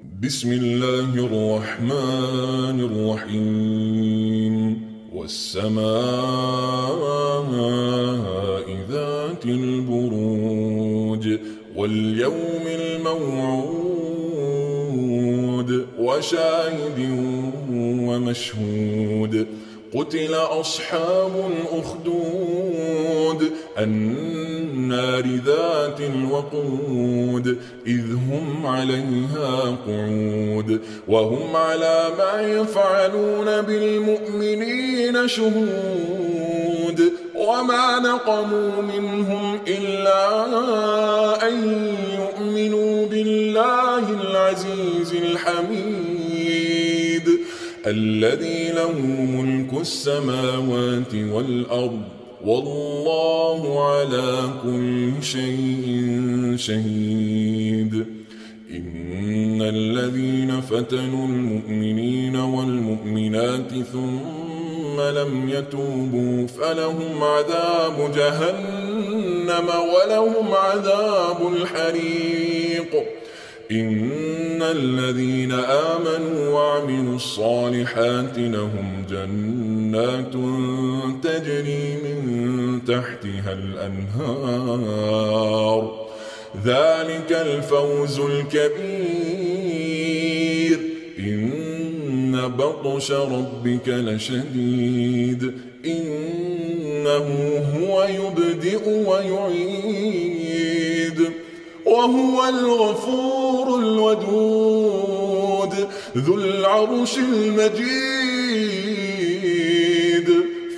بسم الله الرحمن الرحيم والسماء ذات البروج واليوم الموعود وشاهد ومشهود قتل أصحاب الأخدود النار ذات الوقود إذ هم عليها قعود وهم على ما يفعلون بالمؤمنين شهود وما نقموا منهم إلا أن يؤمنوا بالله العزيز الحميد الذي له ملك السماوات والأرض والله على كل شيء شهيد إن الذين فتنوا المؤمنين والمؤمنات ثم لم يتوبوا فلهم عذاب جهنم ولهم عذاب الحريق إن الذين آمنوا وعملوا الصالحات لهم جنات تجري من تحتها الأنهار ذلك الفوز الكبير إن بطش ربك لشديد إنه هو يبدئ ويعيد وهو الغفور الودود ذو العرش المجيد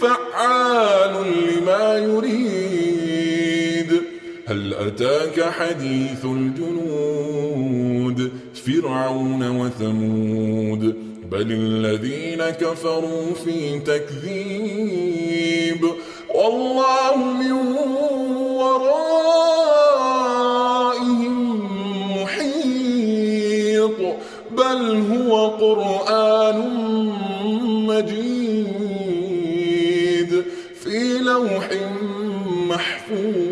فعال لما يريد هل أتاك حديث الجنود فرعون وثمود بل الذين كفروا في تكذيب والله من ورائهم محيط بل هو قرآن مجيد في لوح محفوظ